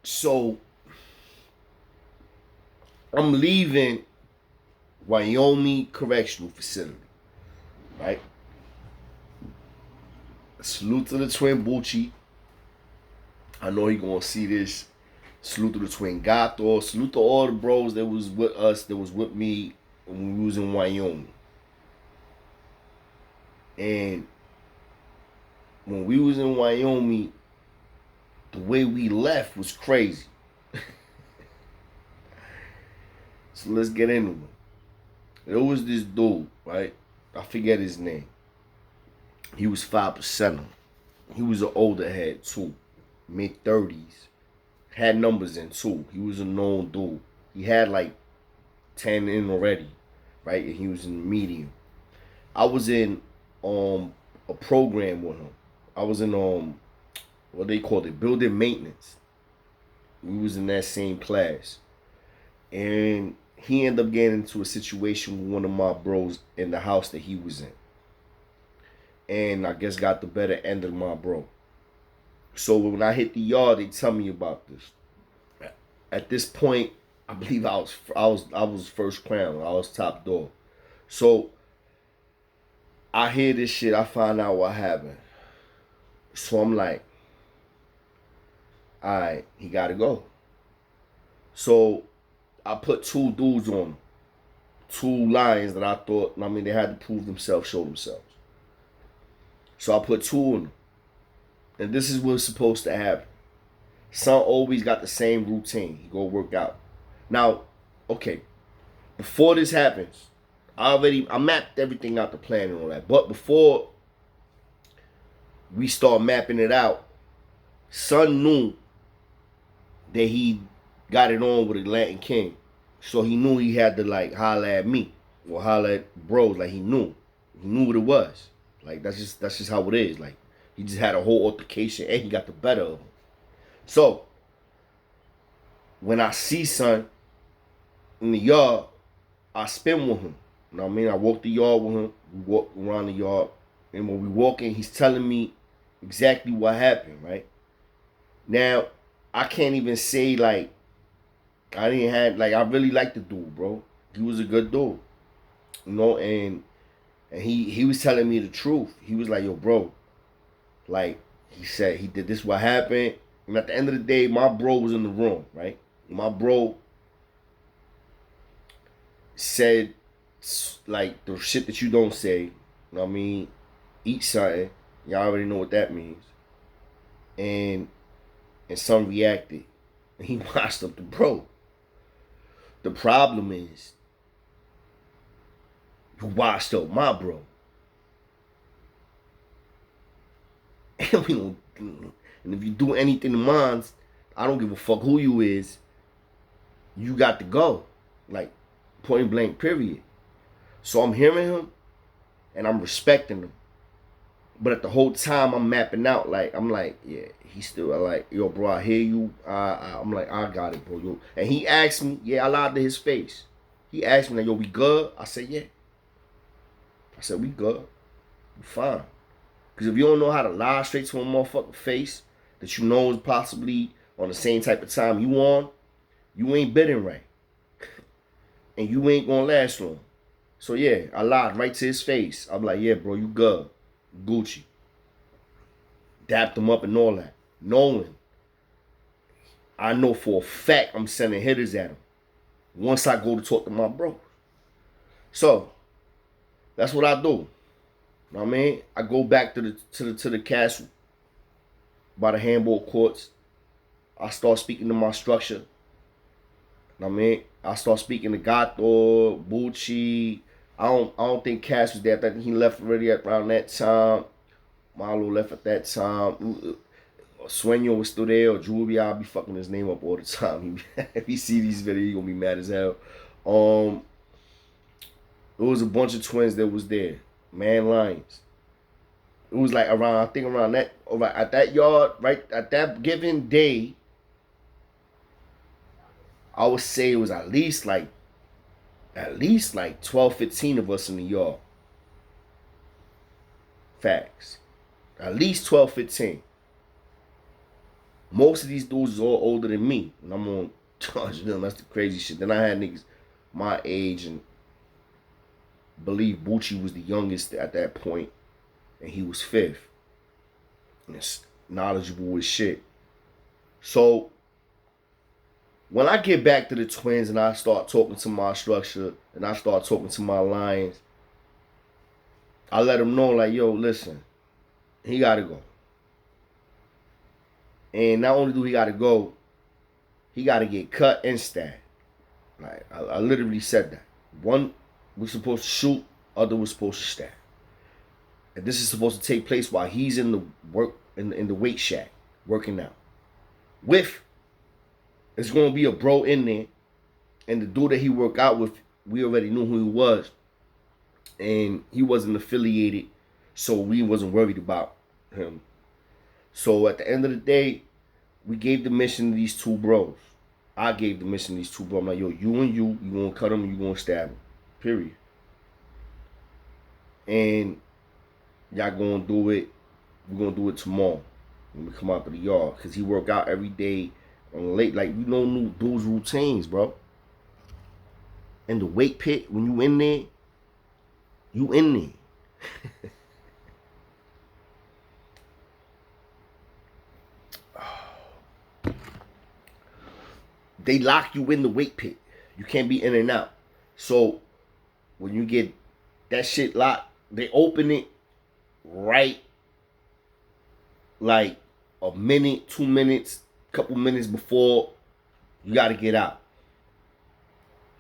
So I'm leaving Wyoming Correctional Facility, right? Salute to the twin Bucci. I know he gonna see this. Salute to the twin Gato. Salute to all the bros that was with us, that was with me when we was in Wyoming. And when we was in Wyoming, the way we left was crazy. So let's get into it. There was this dude, right? I forget his name. He was 5%. He was an older head too, mid-30s. Had numbers in too. He was a known dude. He had like 10 in already, right? And he was in medium. I was in a program with him. I was in what they called it, building maintenance. We was in that same class. And he ended up getting into a situation with one of my bros in the house that he was in. And I guess got the better end of my bro. So when I hit the yard, they tell me about this. At this point, I believe I was first crown. I was top dog. So I hear this shit. I find out what happened. So I'm like, all right, he got to go. So I put two dudes on him, two lions that I thought, I mean, they had to prove themselves, show themselves. So I put two on them. And this is what's supposed to happen. Son always got the same routine. He go work out. Now, okay, before this happens, I mapped everything out, the plan and all that. But before we start mapping it out, Son knew that he got it on with a Latin King. So he knew he had to like holler at me or holler at bros. Like he knew what it was. Like that's just how it is. Like he just had a whole altercation and he got the better of him. So when I see Son in the yard, I spin with him. You know what I mean? I walk the yard with him. We walk around the yard. And when we walking, he's telling me exactly what happened, right? Now, I can't even say like I didn't have like I really liked the dude, bro. He was a good dude. You know, and he was telling me the truth. He was like, yo, bro, like he said he did this what happened. And at the end of the day, my bro was in the room, right? My bro said like the shit that you don't say. You know what I mean? Eat something. Y'all already know what that means. And Son reacted. And he washed up the bro. The problem is you washed up my bro. And we don't. And if you do anything to mine, I don't give a fuck who you is. You got to go, like point blank, period. So I'm hearing him, and I'm respecting him. But at the whole time, I'm mapping out like I'm like, yeah, he's still like, yo, bro, I hear you. I'm like, I got it, bro. Yo. And he asked me, yeah, I lied to his face. He asked me like, yo, we good? I said, yeah. I said, we good. We fine. Because if you don't know how to lie straight to a motherfucking face that you know is possibly on the same type of time you on, you ain't bidding right. And you ain't gonna last long. So yeah, I lied right to his face. I'm like, yeah, bro, you good. Gucci. Dapped him up and all that. Knowing I know for a fact I'm sending hitters at him once I go to talk to my bro. So that's what I do. You know what I mean? I go back to the castle by the handball courts. I start speaking to my structure. You know what I mean? I start speaking to Gato, Bucci. I don't think Cass was there. I think he left already around that time. Marlo left at that time. Sueño was still there, or Juvia. I'll be fucking his name up all the time. If he see these videos, he gonna be mad as hell. There was a bunch of twins that was there. Man lions. It was like around, I think around that, at that yard, right at that given day, I would say it was at least like 12, 15 of us in the yard. Facts. At least 12, 15. Most of these dudes is all older than me, and I'm on charge of them. That's the crazy shit. Then I had niggas my age, and believe Bucci was the youngest at that point, and he was fifth. And it's knowledgeable as shit. So when I get back to the twins and I start talking to my structure and I start talking to my lions, I let them know, like, yo, listen, he gotta go. And not only do he gotta go, he gotta get cut and stabbed. Like, I literally said that. One was supposed to shoot, other was supposed to stab. And this is supposed to take place while he's in the work in the weight shack working out. With, it's gonna be a bro in there, and the dude that he worked out with, we already knew who he was, and he wasn't affiliated, so we wasn't worried about him. So at the end of the day, we gave the mission to these two bros. I gave the mission to these two bros. I'm like, yo, you gonna cut him, you gonna stab him. Period. And y'all gonna do it. We're gonna do it tomorrow when we come out to the yard. Cause he work out every day on late. Like, you know, new dudes routines, bro. In the weight pit, when you in there, you in there. They lock you in the weight pit. You can't be in and out. So when you get that shit locked, they open it right like a minute, 2 minutes, couple minutes before you gotta get out.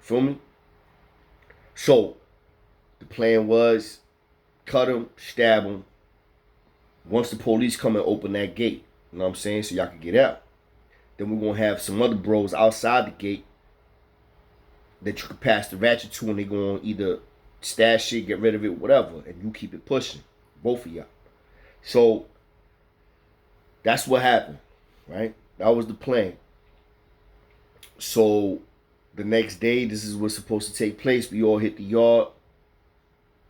Feel me? So the plan was cut him, stab him. Once the police come and open that gate, you know what I'm saying? So y'all can get out. Then we're gonna have some other bros outside the gate that you can pass the ratchet to, and they're gonna either stash it, get rid of it, whatever, and you keep it pushing. Both of y'all. So that's what happened, right? That was the plan. So the next day, this is what's supposed to take place. We all hit the yard,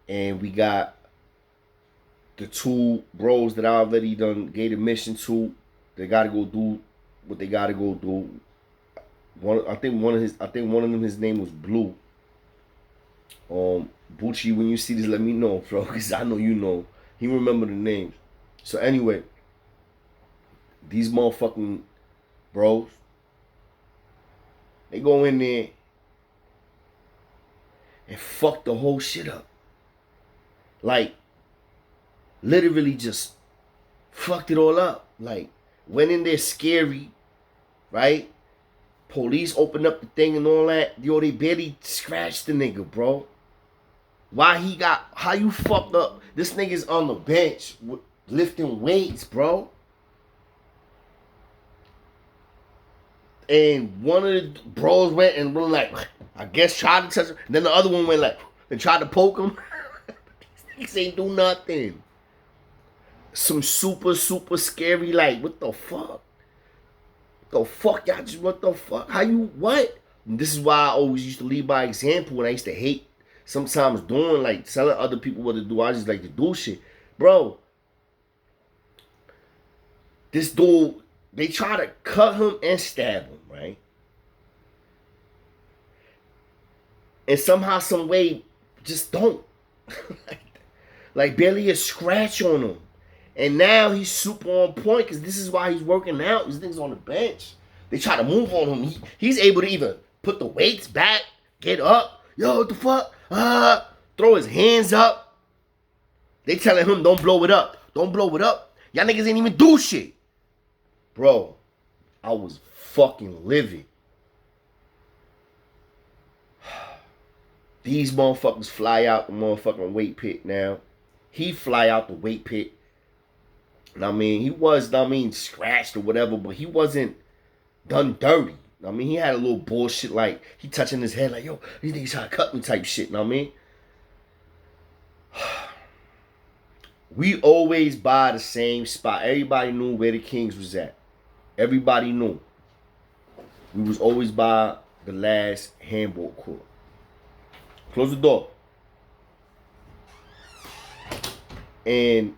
and we got the two bros that I already done gave a mission to. They gotta go do what they gotta go do. I think one of them, his name was Blue. Bucci, when you see this, let me know, bro, because I know you know. He remember the names. So anyway, these motherfucking bros, they go in there and fuck the whole shit up. Like, literally just fucked it all up. Like, went in there scary, right? Police opened up the thing and all that. Yo, they barely scratched the nigga, bro. How you fucked up? This nigga's on the bench lifting weights, bro. And one of the bros went and went like, I guess tried to touch him. And then the other one went like, and tried to poke him. These niggas ain't do nothing. Some super, super scary, like, what the fuck? The fuck, y'all just, what the fuck? How you, what? And this is why I always used to lead by example, and I used to hate sometimes doing, like, telling other people what to do. I just like to do shit. Bro, this dude, they try to cut him and stab him, right? And somehow, some way, just don't. Like, barely a scratch on him. And now he's super on point because this is why he's working out. These niggas on the bench. They try to move on him. He's able to even put the weights back, get up. Yo, what the fuck? Throw his hands up. They telling him, don't blow it up. Don't blow it up. Y'all niggas ain't even do shit. Bro, I was fucking livid. These motherfuckers fly out the motherfucking weight pit now. He fly out the weight pit. I mean, he was, scratched or whatever, but he wasn't done dirty. I mean, he had a little bullshit, like, he touching his head, like, yo, these niggas trying to cut me type shit, you know what I mean? We always buy the same spot. Everybody knew where the Kings was at. Everybody knew. We was always by the last handball court. Close the door. And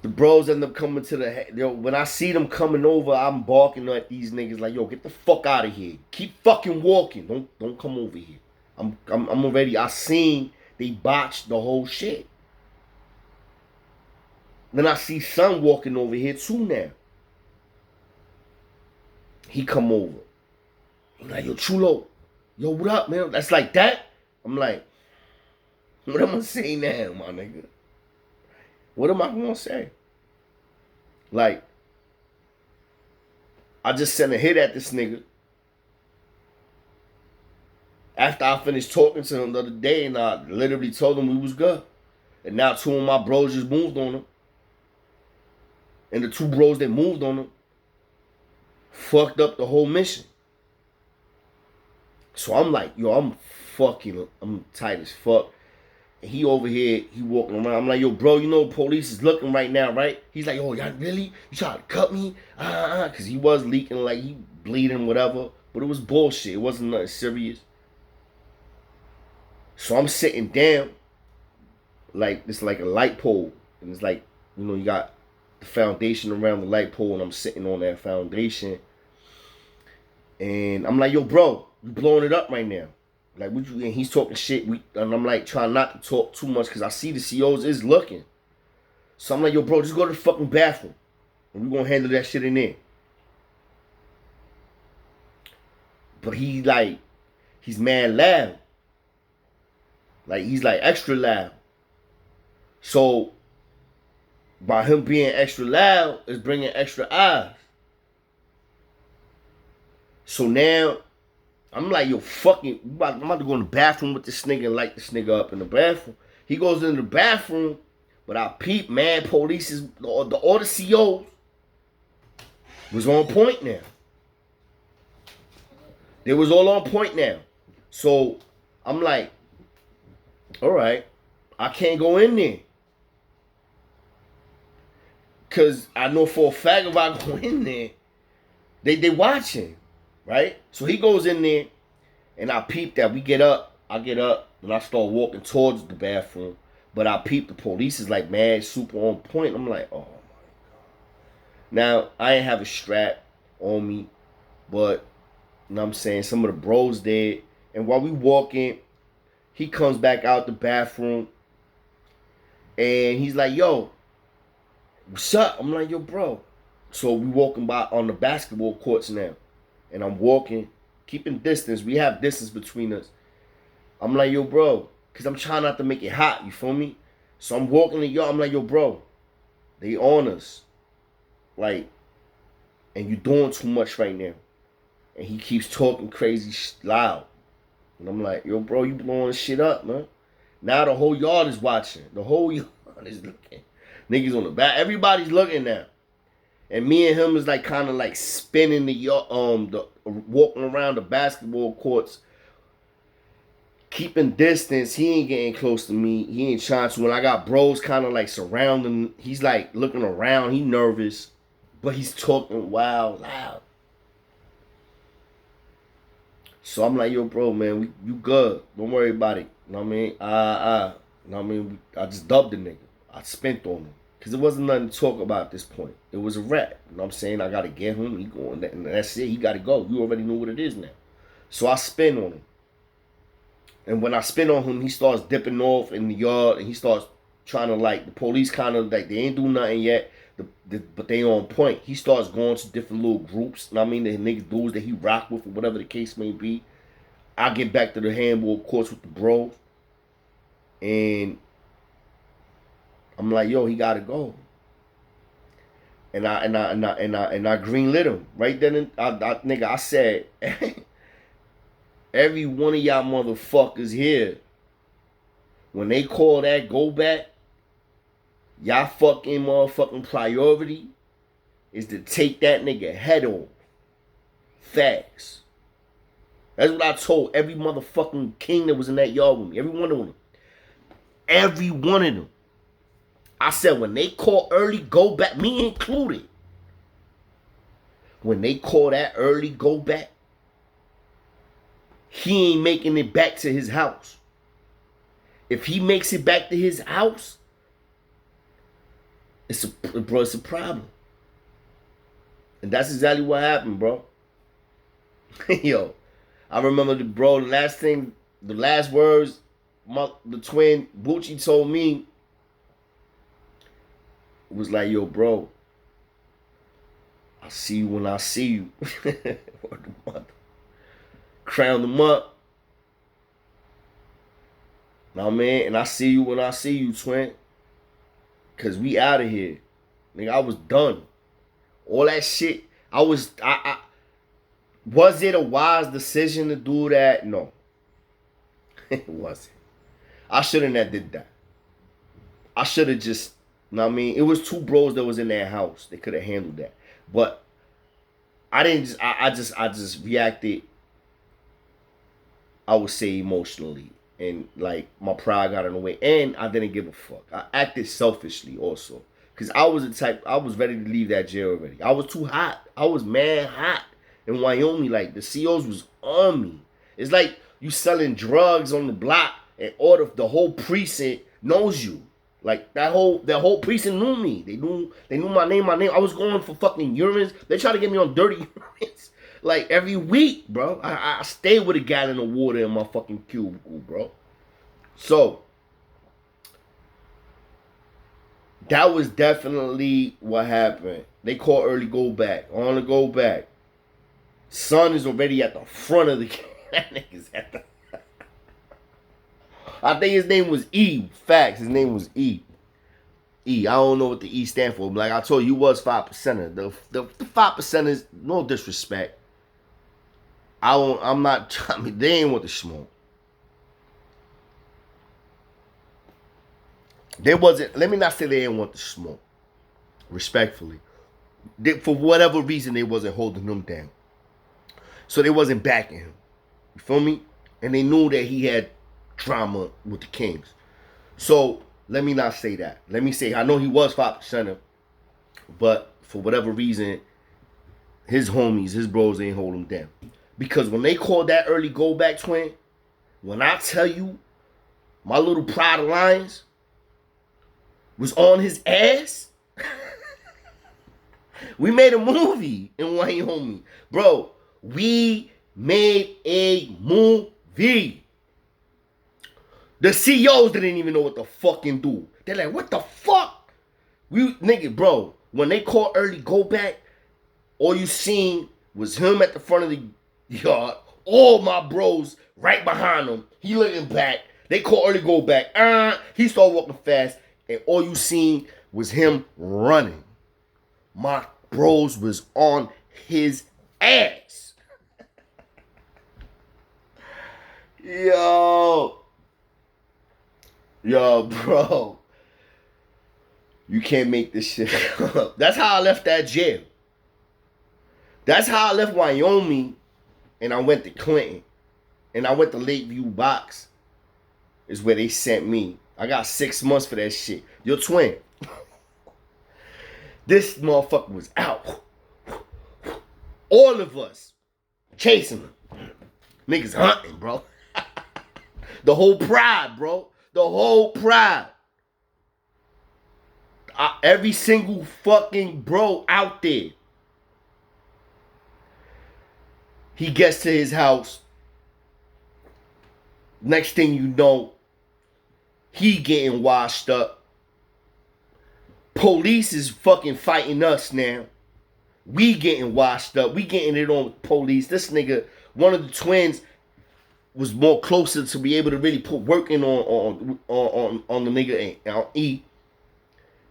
the The bros end up coming to yo, when I see them coming over, I'm barking at these niggas like, yo, get the fuck out of here. Keep fucking walking. Don't come over here. I'm already, I seen they botched the whole shit. Then I see son walking over here too now. He come over. He like, yo, Chulo, yo, what up, man? That's like that? I'm like, what am I say now, my nigga? What am I gonna say? Like, I just sent a hit at this nigga after I finished talking to him the other day, and I literally told him we was good. And now two of my bros just moved on him. And the two bros that moved on him fucked up the whole mission. So I'm like, yo, I'm tight as fuck. And he over here, he walking around. I'm like, yo, bro, you know police is looking right now, right? He's like, oh, y'all really? You trying to cut me? Because he was leaking, like, he bleeding, whatever. But it was bullshit. It wasn't nothing serious. So I'm sitting down, like, it's like a light pole. And it's like, you know, you got the foundation around the light pole, and I'm sitting on that foundation. And I'm like, yo, bro, you blowing it up right now. Like, what you, and he's talking shit. And I'm like, trying not to talk too much because I see the COs is looking. So I'm like, yo, bro, just go to the fucking bathroom. And we're going to handle that shit in there. But he, like, he's mad loud. Like, he's, like, extra loud. So, by him being extra loud, is bringing extra eyes. So now, I'm like, yo, fucking, I'm about to go in the bathroom with this nigga and light this nigga up in the bathroom. He goes into the bathroom, but I peep, man, police is, all the COs was on point now. They was all on point now. So, I'm like, all right, I can't go in there. Because I know for a fact if I go in there, they watching, right? So he goes in there, and I peep that. I get up, and I start walking towards the bathroom. But I peep the police is like mad, super on point. I'm like, oh my God. Now, I ain't have a strap on me, but, you know what I'm saying, some of the bros did. And while we walking, he comes back out the bathroom, and he's like, yo, what's up? I'm like, yo, bro. So we walking by on the basketball courts now. And I'm walking, keeping distance. We have distance between us. I'm like, yo, bro. Because I'm trying not to make it hot. You feel me? So I'm walking to y'all. I'm like, yo, bro. They on us. Like, and you doing too much right now. And he keeps talking crazy loud. And I'm like, yo, bro, you blowing shit up, man. Now the whole yard is watching. The whole yard is looking. Niggas on the back. Everybody's looking now. And me and him is like kind of like spinning the walking around the basketball courts, keeping distance. He ain't getting close to me. He ain't trying to. When I got bros kind of like surrounding, he's like looking around. He nervous, but he's talking wild, loud. So I'm like, yo, bro, man, you good. Don't worry about it. You know what I mean? You know what I mean? I just dubbed the nigga. I spent on him. Because there wasn't nothing to talk about at this point. It was a wrap. You know what I'm saying? I got to get him. He going, and that's it. He got to go. You already know what it is now. So I spin on him. And when I spin on him, he starts dipping off in the yard. And he starts trying to, like, the police kind of, like, they ain't do nothing yet. But they on point. He starts going to different little groups. You know what I mean? The niggas, dudes that he rock with or whatever the case may be. I get back to the handball courts with the bros. And I'm like, yo, he gotta go. And I green-lit him. Right then, nigga, I said, every one of y'all motherfuckers here, when they call that go back, y'all fucking motherfucking priority is to take that nigga head off. Facts. That's what I told every motherfucking king that was in that yard with me. Every one of them. Every one of them. I said, when they call early go back, me included. When they call that early go back, he ain't making it back to his house. If he makes it back to his house, It's a problem. And that's exactly what happened, bro. Yo, I remember the last words the twin Bucci told me was like, yo, bro, I see you when I see you. Crown them up. Now, man, and I see you when I see you, twin. Cause we out of here. Nigga, I was done. All that shit. Was it a wise decision to do that? No. It wasn't. I shouldn't have did that. I should have just, you know what I mean? It was two bros that was in that house. They could have handled that. But I didn't just I just reacted, I would say, emotionally. And like my pride got in the way. And I didn't give a fuck. I acted selfishly also. Cause I was the type, I was ready to leave that jail already. I was too hot. I was mad hot in Wyoming. Like the COs was on me. It's like you selling drugs on the block and all the whole precinct knows you. Like that whole precinct knew me. They knew my name. I was going for fucking urines. They tried to get me on dirty urines like every week, bro. I stayed with a gallon of water in my fucking cubicle, bro. So that was definitely what happened. They called early go back. On the go back. Son is already at the front of the that nigga's at the I think his name was E. Facts. His name was E. E. I don't know what the E stand for. But like I told you, he was 5%er. The 5%ers, no disrespect. I'm not. I mean, they ain't want the smoke. They wasn't. Let me not say they didn't want the smoke. Respectfully, for whatever reason, they wasn't holding him down. So they wasn't backing him. You feel me? And they knew that he had drama with the Kings. So let me not say that. Let me say I know he was 5%er, but for whatever reason, his homies, his bros ain't hold him down. Because when they called that early go back, twin, when I tell you my little Pride Alliance was on his ass, we made a movie in Wyoming. Bro, we made a movie. The CEOs didn't even know what to fucking do. They're like, what the fuck? Nigga, bro, when they called early go back, all you seen was him at the front of the yard, all my bros right behind him. He looking back. They called early go back. He started walking fast, and all you seen was him running. My bros was on his ass. Yo, bro. You can't make this shit up. That's how I left that jail. That's how I left Wyoming, and I went to Clinton. And I went to Lakeview Box. Is where they sent me. I got 6 months for that shit. Your twin. This motherfucker was out. All of us chasing him. Niggas hunting, bro. The whole pride, bro. The whole pride. Every single fucking bro out there. He gets to his house. Next thing you know, he getting washed up. Police is fucking fighting us now. We getting washed up. We getting it on with police. This nigga, one of the twins, was more closer to be able to really put work in on the nigga on E.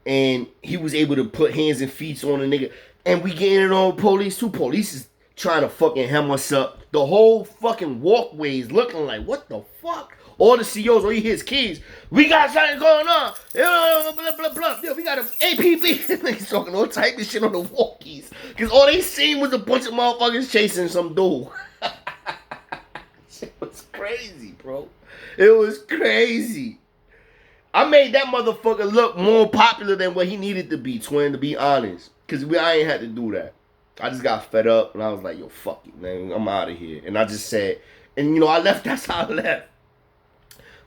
And he was able to put hands and feet on the nigga. And we getting it on with police too. Police is trying to fucking hem us up. The whole fucking walkway is looking like, what the fuck? All the CEOs, all you hear is keys. We got something going on. Blah, blah, blah. Yo, we got an APB. He's talking all type of shit on the walkies. Because all they seen was a bunch of motherfuckers chasing some dude. Shit was crazy, bro. It was crazy. I made that motherfucker look more popular than what he needed to be, twin, to be honest. Because I ain't had to do that. I just got fed up, and I was like, yo, fuck it, man. I'm out of here. And I just said, and, you know, I left. That's how I left.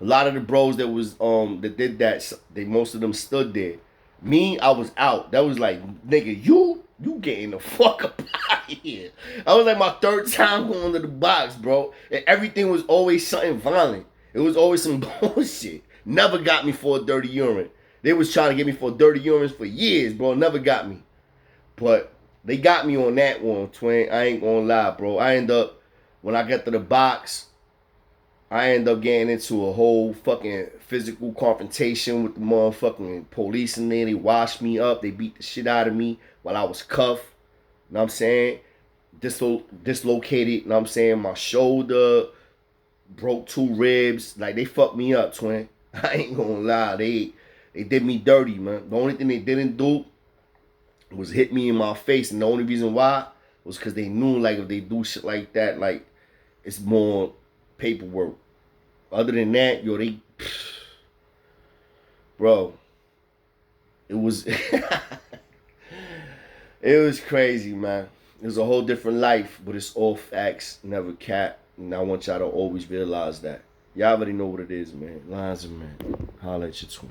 A lot of the bros that was that did that, most of them stood there. Me, I was out. That was like, nigga, you getting the fuck up out of here. I was like my third time going to the box, bro. And everything was always something violent. It was always some bullshit. Never got me for a dirty urine. They was trying to get me for dirty urines for years, bro. Never got me. But they got me on that one, twin. I ain't gonna lie, bro. I end up, when I got to the box, I end up getting into a whole fucking physical confrontation with the motherfucking police in there. They washed me up. They beat the shit out of me while I was cuffed. You know what I'm saying? Dislocated, you know what I'm saying? My shoulder, broke 2 ribs. Like, they fucked me up, twin. I ain't gonna lie. They did me dirty, man. The only thing they didn't do was hit me in my face. And the only reason why was because they knew, like, if they do shit like that, like, it's more paperwork. Other than that, yo, they, bro, it was, it was crazy, man. It was a whole different life, but it's all facts, never cap. And I want y'all to always realize that. Y'all already know what it is, man. Lions and men. Holla at your twin.